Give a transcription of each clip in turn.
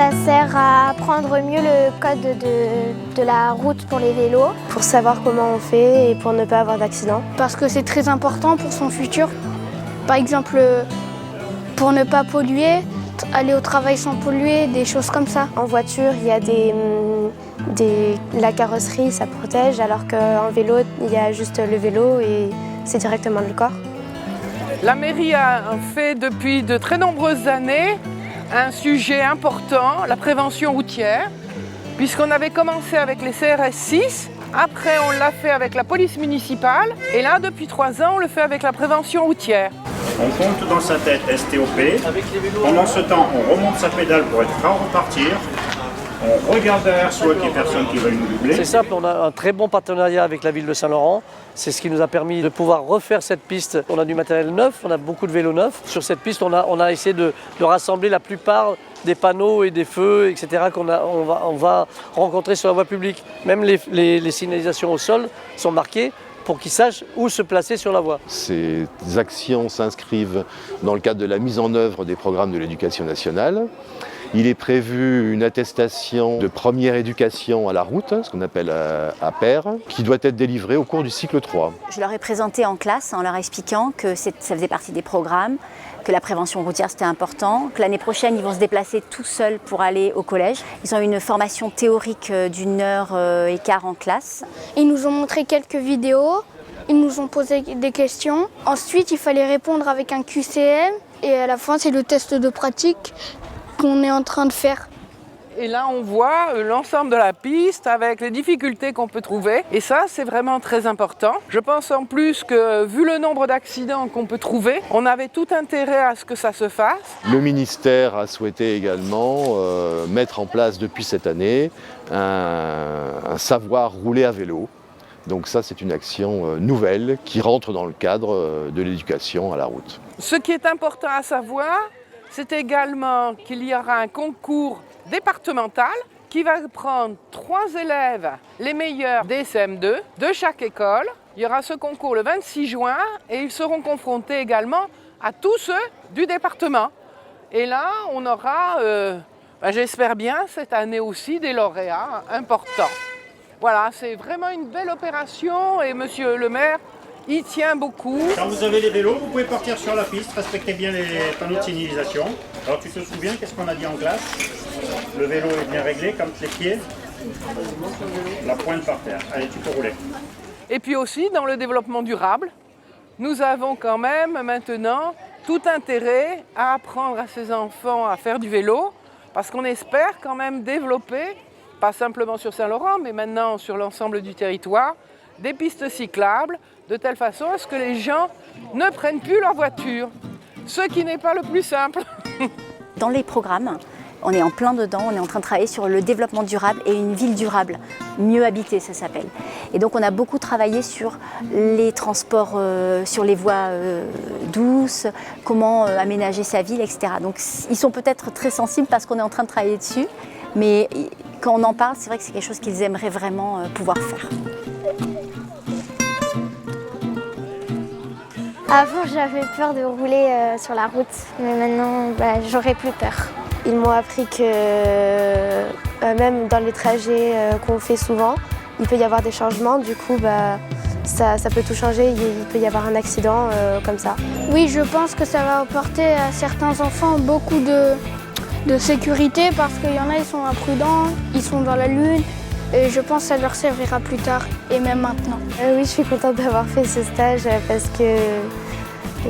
Ça sert à apprendre mieux le code de la route pour les vélos. Pour savoir comment on fait et pour ne pas avoir d'accident. Parce que c'est très important pour son futur. Par exemple, pour ne pas polluer, aller au travail sans polluer, des choses comme ça. En voiture, il y a la carrosserie, ça protège, alors qu'en vélo, il y a juste le vélo et c'est directement le corps. La mairie a fait depuis de très nombreuses années un sujet important, la prévention routière, puisqu'on avait commencé avec les CRS 6, après on l'a fait avec la police municipale, et là depuis 3 ans on le fait avec la prévention routière. On compte dans sa tête STOP, pendant ce temps on remonte sa pédale pour être prêt à repartir, on regarde derrière soi qu'il n'y ait personne qui veuille nous doubler. C'est simple, on a un très bon partenariat avec la ville de Saint-Laurent. C'est ce qui nous a permis de pouvoir refaire cette piste. On a du matériel neuf, on a beaucoup de vélos neufs. Sur cette piste, on a essayé de rassembler la plupart des panneaux et des feux, etc. qu'on va rencontrer sur la voie publique. Même les signalisations au sol sont marquées pour qu'ils sachent où se placer sur la voie. Ces actions s'inscrivent dans le cadre de la mise en œuvre des programmes de l'éducation nationale. Il est prévu une attestation de première éducation à la route, ce qu'on appelle APER, qui doit être délivrée au cours du cycle 3. Je leur ai présenté en classe en leur expliquant que ça faisait partie des programmes, que la prévention routière c'était important, que l'année prochaine ils vont se déplacer tout seuls pour aller au collège. Ils ont une formation théorique d'1h15 en classe. Ils nous ont montré quelques vidéos, ils nous ont posé des questions. Ensuite, il fallait répondre avec un QCM et à la fin, c'est le test de pratique qu'on est en train de faire. Et là on voit l'ensemble de la piste avec les difficultés qu'on peut trouver. Et ça c'est vraiment très important. Je pense en plus que vu le nombre d'accidents qu'on peut trouver, on avait tout intérêt à ce que ça se fasse. Le ministère a souhaité également mettre en place depuis cette année un savoir rouler à vélo. Donc ça c'est une action nouvelle qui rentre dans le cadre de l'éducation à la route. Ce qui est important à savoir, c'est également qu'il y aura un concours départemental qui va prendre 3 élèves, les meilleurs des CM2 de chaque école. Il y aura ce concours le 26 juin et ils seront confrontés également à tous ceux du département. Et là, on aura, j'espère bien, cette année aussi des lauréats importants. Voilà, c'est vraiment une belle opération et monsieur le maire, il tient beaucoup. Quand vous avez les vélos, vous pouvez partir sur la piste, respectez bien les panneaux de signalisation. Alors tu te souviens, qu'est-ce qu'on a dit en classe? Le vélo est bien réglé, comme les pieds, la pointe par terre. Allez, tu peux rouler. Et puis aussi, dans le développement durable, nous avons quand même maintenant tout intérêt à apprendre à ces enfants à faire du vélo, parce qu'on espère quand même développer, pas simplement sur Saint-Laurent, mais maintenant sur l'ensemble du territoire, des pistes cyclables, de telle façon à ce que les gens ne prennent plus leur voiture, ce qui n'est pas le plus simple. Dans les programmes, on est en plein dedans, on est en train de travailler sur le développement durable et une ville durable, mieux habitée ça s'appelle. Et donc on a beaucoup travaillé sur les transports, sur les voies douces, comment aménager sa ville, etc. Donc ils sont peut-être très sensibles parce qu'on est en train de travailler dessus, mais quand on en parle, c'est vrai que c'est quelque chose qu'ils aimeraient vraiment pouvoir faire. Avant, j'avais peur de rouler sur la route, mais maintenant, j'aurais plus peur. Ils m'ont appris que même dans les trajets qu'on fait souvent, il peut y avoir des changements. Du coup, ça peut tout changer. Il peut y avoir un accident comme ça. Oui, je pense que ça va apporter à certains enfants beaucoup de sécurité parce qu'il y en a, ils sont imprudents, ils sont dans la lune. Et je pense que ça leur servira plus tard et même maintenant. Oui, je suis contente d'avoir fait ce stage parce que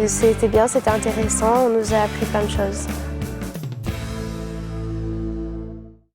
c'était bien, c'était intéressant. On nous a appris plein de choses.